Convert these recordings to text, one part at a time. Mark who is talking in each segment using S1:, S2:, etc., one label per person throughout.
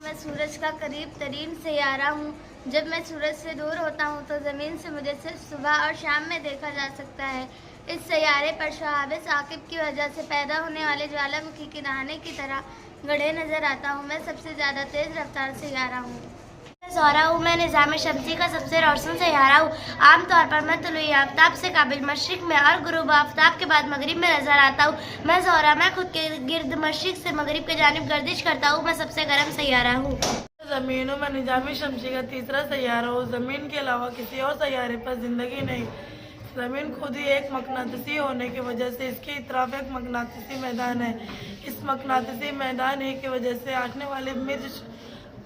S1: मैं सूरज का करीब तरीन सैयारा हूँ। जब मैं सूरज से दूर होता हूँ तो ज़मीन से मुझे सिर्फ सुबह और शाम में देखा जा सकता है। इस सैयारे पर शहाब साकिब की वजह से पैदा होने वाले ज्वालामुखी की दहाने की तरह गढ़े नज़र आता हूँ। मैं सबसे ज़्यादा तेज़ रफ्तार सैयारा हूँ। ज़ोहरा हूँ। मैं निज़ाम शम्सी का सबसे रोशन सैयारा हूँ। आमतौर पर मैं तुलुई आफ्ताब से काबिल मशरिक में और गुरूब आफ्ताब के बाद मगरिब में नजर आता हूँ। मैं ज़ोहरा मैं खुद के गिर्द मशरिक से मगरिब के जानिब गर्दिश करता हूँ। मैं सबसे गर्म सैयारा हूँ।
S2: ज़मीन हूँ। मैं निज़ाम शम्सी का तीसरा सैयारा हूँ। ज़मीन के अलावा किसी और सैयारे पर ज़िंदगी नहीं। ज़मीन खुद ही एक मकनातीसी होने की वजह से इसके इतराफ एक मकनातीसी मैदान है। इस मकनातीसी मैदान ही की वजह से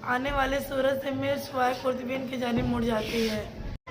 S2: आने वाले सूरज से मिर्च वाय खुर्दबीन की जानिब मुड़ जाती है।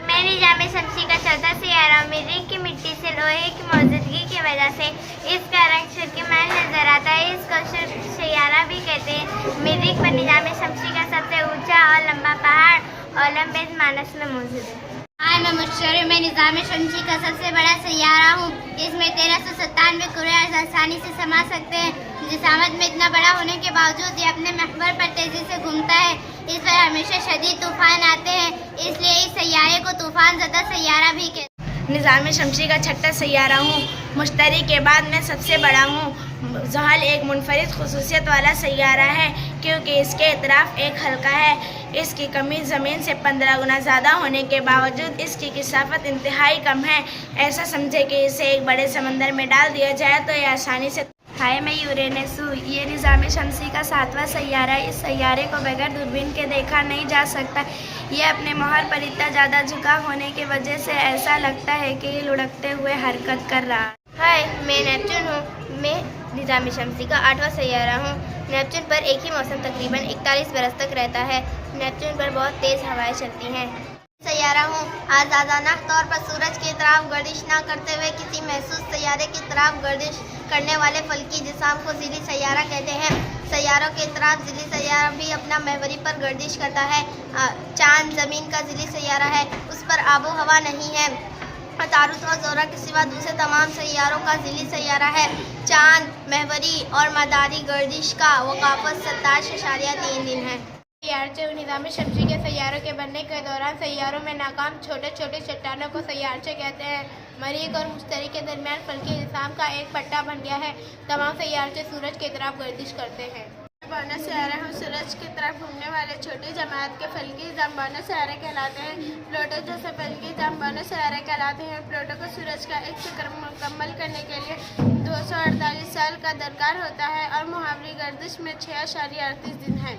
S1: मैं निज़ाम शम्सी का चौथा सैयारा हूँ। मरीख की मिट्टी से लोहे की मौजूदगी की वजह से इसका रंग सुर्खीमैल नजर आता है। इसको सुर्ख सैयारा भी कहते हैं। मरीख पर निज़ाम शम्सी का सबसे ऊंचा और लंबा पहाड़ ओलंबेज मानस में मौजूद है। मैं मुश्तरी में निज़ाम शम्सी का सबसे बड़ा सैयारा हूँ। इसमें 1397 कुरे आसानी से समा सकते हैं। जिसामत में इतना बड़ा होने के बावजूद ये अपने महवर पर तेजी से घूमता है। इस पर हमेशा शदीद तूफान आते हैं, इसलिए इस सैयारे को तूफान ज़दा सैयारा भी कहते हैं। निज़ाम शम्सी का छठा सैयारा हूँ। मुश्तरी के बाद मैं सबसे बड़ा हूँ। ज़हल एक मुनफरिद खुसूसियत वाला सैयारा है क्योंकि इसके इतराफ एक हल्का है। इसकी कमी ज़मीन से 15 गुना ज़्यादा होने के बावजूद इसकी किसाफत इंतहाई कम है। ऐसा समझे कि इसे एक बड़े समंदर में डाल दिया जाए तो यह आसानी से मैं यूरेनस हूँ। ये निज़ाम शम्सी का 7वां सैयारा है। इस सैयारे को बगैर दूरबीन के देखा नहीं जा सकता। ये अपने मोहर पर इतना ज़्यादा झुकाव होने की वजह से ऐसा लगता है कि ये लुढ़कते हुए हरकत कर रहा है। मैं नेपच्यून हूँ। मैं निज़ाम शम्सी का 8वां सैयारा हूँ। नेपच्यून पर एक ही मौसम तकरीबन 41 बरस तक रहता है। नेपच्यून पर बहुत तेज़ हवाएं चलती हैं। सैयारा हूँ। आज़ादाना तौर पर सूरज की तरफ गर्दिश न करते हुए किसी महसूस सैयारे की तरफ गर्दिश करने वाले फल्की जिसाम को ज़िली सैयारा कहते हैं। सैयारों के तरफ ज़िली सैयारा भी अपना महवरी पर गर्दिश करता है। चांद ज़मीन का ज़िली सैयारा है। उस पर आबो हवा नहीं है। तारुस और ज़ोहरा के सिवा दूसरे तमाम सैयारों का ज़िली सैयारा है। चांद, महवरी और मदारी गर्दिश का वकाफत 27.3 दिन है। सैयारचे निज़ाम शम्सी के सैयारों के बनने के दौरान सैयारों में नाकाम छोटे छोटे चट्टानों को सैयारचे कहते हैं। मरीख और मुश्तरी के दरमियान फल्की निज़ाम का एक पट्टा बन गया है। तमाम सैयारचे सूरज की तरफ गर्दिश करते हैं। बाना सैयारा हम सूरज की तरफ घूमने वाले छोटी जमात के फल्की निज़ाम बाना सैयारा कहलाते हैं। प्लूटो जैसे फल्की निज़ाम बाना सैयारा कहलाते हैं। प्लूटो को सूरज का एक चक्कर मुकम्मल करने के लिए 248 साल का दरकार होता है और मुहावरी गर्दिश में 6.38 दिन है।